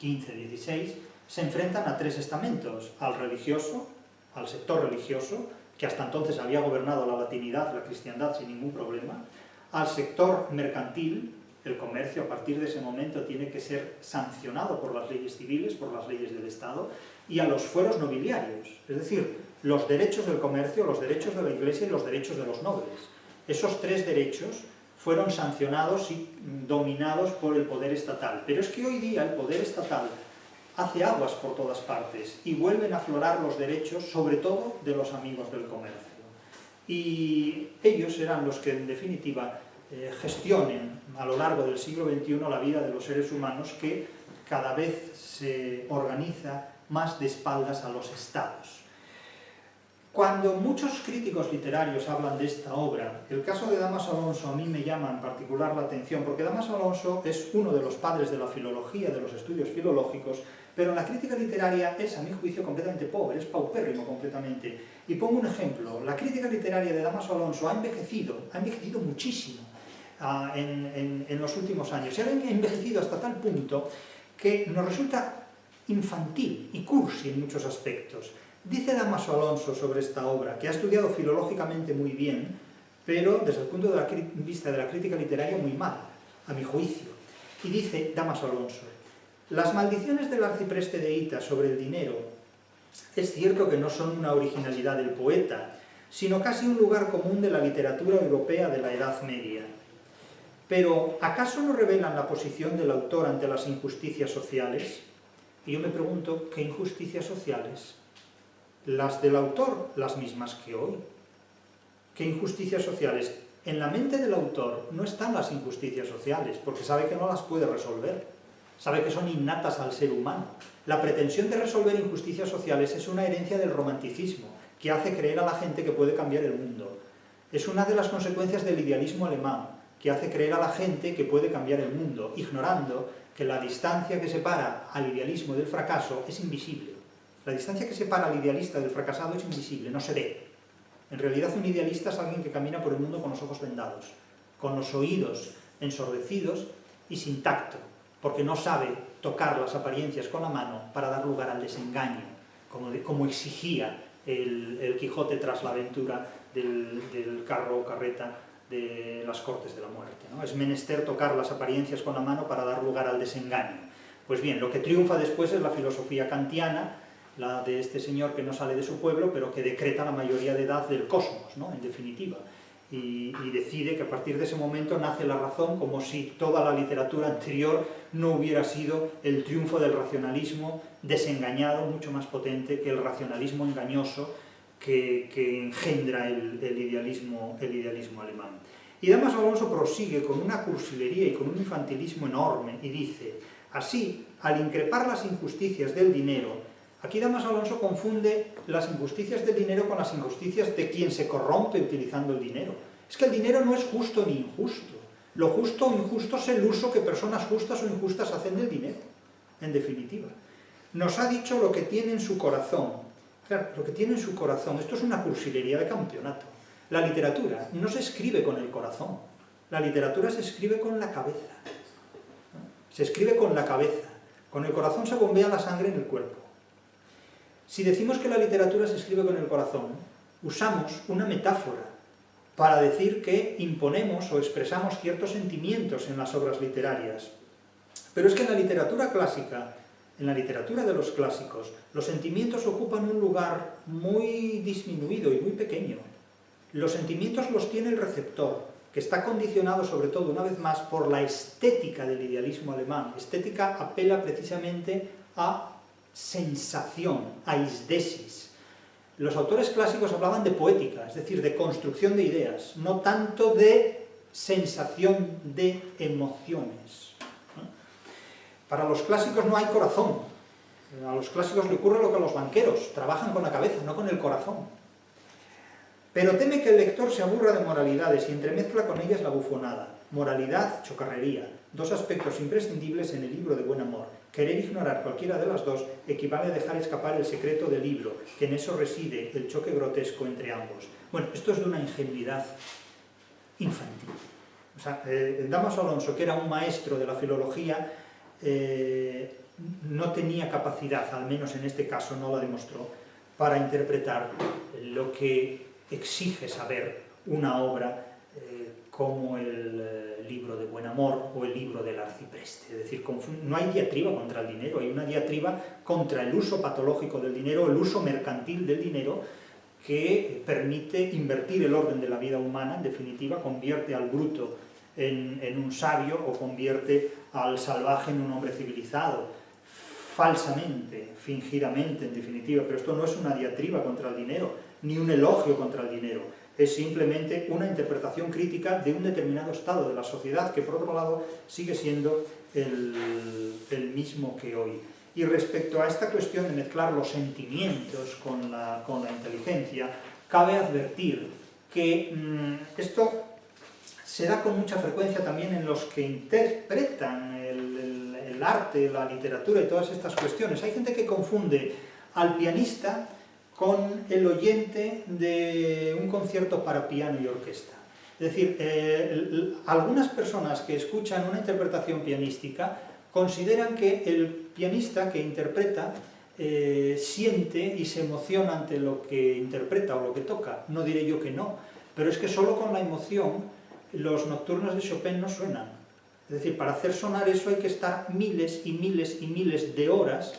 XV-XVI, se enfrentan a tres estamentos: al religioso, al sector religioso, que hasta entonces había gobernado la latinidad, la cristiandad sin ningún problema, al sector mercantil. El comercio a partir de ese momento tiene que ser sancionado por las leyes civiles, por las leyes del Estado, y a los fueros nobiliarios, es decir, los derechos del comercio, los derechos de la Iglesia y los derechos de los nobles. Esos tres derechos fueron sancionados y dominados por el poder estatal. Pero es que hoy día el poder estatal hace aguas por todas partes y vuelven a aflorar los derechos, sobre todo de los amigos del comercio. Y ellos serán los que, en definitiva, gestionen a lo largo del siglo XXI la vida de los seres humanos, que cada vez se organiza más de espaldas a los estados. Cuando muchos críticos literarios hablan de esta obra, el caso de Dámaso Alonso a mí me llama en particular la atención, porque Dámaso Alonso es uno de los padres de la filología, de los estudios filológicos, pero en la crítica literaria es, a mi juicio, completamente pobre, es paupérrimo completamente. Y pongo un ejemplo: la crítica literaria de Dámaso Alonso ha envejecido muchísimo en los últimos años. Se ha envejecido hasta tal punto que nos resulta infantil y cursi en muchos aspectos. Dice Dámaso Alonso sobre esta obra, que ha estudiado filológicamente muy bien, pero desde el punto de vista de la crítica literaria muy mal, a mi juicio. Y dice Dámaso Alonso: las maldiciones del arcipreste de Hita sobre el dinero es cierto que no son una originalidad del poeta, sino casi un lugar común de la literatura europea de la Edad Media. Pero, ¿acaso no revelan la posición del autor ante las injusticias sociales? Y yo me pregunto, ¿qué injusticias sociales? Las del autor, las mismas que hoy. ¿Qué injusticias sociales? En la mente del autor no están las injusticias sociales, porque sabe que no las puede resolver. Sabe que son innatas al ser humano. La pretensión de resolver injusticias sociales es una herencia del romanticismo, que hace creer a la gente que puede cambiar el mundo. Es una de las consecuencias del idealismo alemán, que hace creer a la gente que puede cambiar el mundo, ignorando que la distancia que separa al idealismo del fracaso es invisible. La distancia que separa al idealista del fracasado es invisible, no se ve. En realidad, un idealista es alguien que camina por el mundo con los ojos vendados, con los oídos ensordecidos y sin tacto, porque no sabe tocar las apariencias con la mano para dar lugar al desengaño, como exigía el Quijote tras la aventura del carro o carreta de las Cortes de la Muerte, ¿no? Es menester tocar las apariencias con la mano para dar lugar al desengaño. Pues bien, lo que triunfa después es la filosofía kantiana, la de este señor que no sale de su pueblo, pero que decreta la mayoría de edad del cosmos, ¿no? En definitiva, y decide que a partir de ese momento nace la razón, como si toda la literatura anterior no hubiera sido el triunfo del racionalismo desengañado, mucho más potente que el racionalismo engañoso que engendra el idealismo alemán. Y Dámaso Alonso prosigue con una cursilería y con un infantilismo enorme y dice: así, al increpar las injusticias del dinero, aquí Dámaso Alonso confunde las injusticias del dinero con las injusticias de quien se corrompe utilizando el dinero. Es que el dinero no es justo ni injusto. Lo justo o injusto es el uso que personas justas o injustas hacen del dinero, en definitiva. Nos ha dicho lo que tiene en su corazón. Claro, lo que tiene en su corazón, esto es una cursilería de campeonato. La literatura no se escribe con el corazón, la literatura se escribe con la cabeza. Se escribe con la cabeza, con el corazón se bombea la sangre en el cuerpo. Si decimos que la literatura se escribe con el corazón, usamos una metáfora para decir que imponemos o expresamos ciertos sentimientos en las obras literarias. Pero es que en la literatura clásica, en la literatura de los clásicos, los sentimientos ocupan un lugar muy disminuido y muy pequeño. Los sentimientos los tiene el receptor, que está condicionado sobre todo, una vez más, por la estética del idealismo alemán. Estética apela precisamente a sensación, aisdesis. Los autores clásicos hablaban de poética, es decir, de construcción de ideas, no tanto de sensación de emociones. Para los clásicos no hay corazón. A los clásicos le ocurre lo que a los banqueros, trabajan con la cabeza, no con el corazón. Pero teme que el lector se aburra de moralidades y entremezcla con ellas la bufonada. Moralidad, chocarrería, dos aspectos imprescindibles en el libro de buen amor. Querer ignorar cualquiera de las dos equivale a dejar escapar el secreto del libro, que en eso reside el choque grotesco entre ambos. Bueno, esto es de una ingenuidad infantil. O sea, Dámaso Alonso, que era un maestro de la filología, no tenía capacidad, al menos en este caso no la demostró, para interpretar lo que exige saber una obra como el libro de buen amor o el libro del arcipreste. Es decir, no hay diatriba contra el dinero, hay una diatriba contra el uso patológico del dinero, el uso mercantil del dinero, que permite invertir el orden de la vida humana, en definitiva, convierte al bruto en un sabio o convierte al salvaje en un hombre civilizado, falsamente, fingidamente, en definitiva. Pero esto no es una diatriba contra el dinero, ni un elogio contra el dinero. Es simplemente una interpretación crítica de un determinado estado de la sociedad que, por otro lado, sigue siendo el mismo que hoy. Y respecto a esta cuestión de mezclar los sentimientos con la inteligencia, cabe advertir que esto se da con mucha frecuencia también en los que interpretan el arte, la literatura y todas estas cuestiones. Hay gente que confunde al pianista con el oyente de un concierto para piano y orquesta. Es decir, algunas personas que escuchan una interpretación pianística consideran que el pianista que interpreta siente y se emociona ante lo que interpreta o lo que toca. No diré yo que no, pero es que solo con la emoción los nocturnos de Chopin no suenan. Es decir, para hacer sonar eso hay que estar miles y miles y miles de horas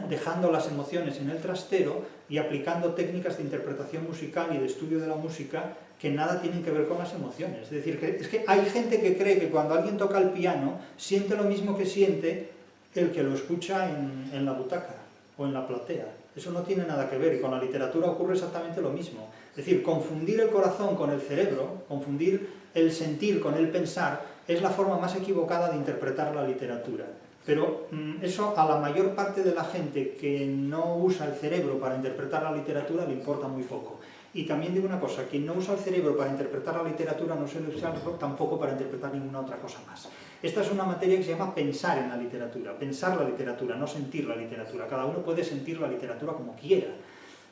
dejando las emociones en el trastero y aplicando técnicas de interpretación musical y de estudio de la música que nada tienen que ver con las emociones. Es decir, es que hay gente que cree que cuando alguien toca el piano siente lo mismo que siente el que lo escucha en la butaca o en la platea. Eso no tiene nada que ver, y con la literatura ocurre exactamente lo mismo. Es decir, confundir el corazón con el cerebro, confundir el sentir con el pensar, es la forma más equivocada de interpretar la literatura. Pero eso a la mayor parte de la gente que no usa el cerebro para interpretar la literatura le importa muy poco. Y también digo una cosa, quien no usa el cerebro para interpretar la literatura no suele usarlo tampoco para interpretar ninguna otra cosa más. Esta es una materia que se llama pensar en la literatura, pensar la literatura, no sentir la literatura. Cada uno puede sentir la literatura como quiera,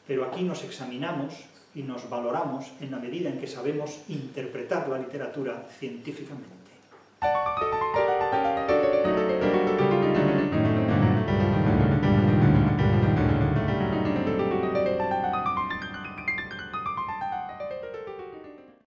pero aquí nos examinamos y nos valoramos en la medida en que sabemos interpretar la literatura científicamente.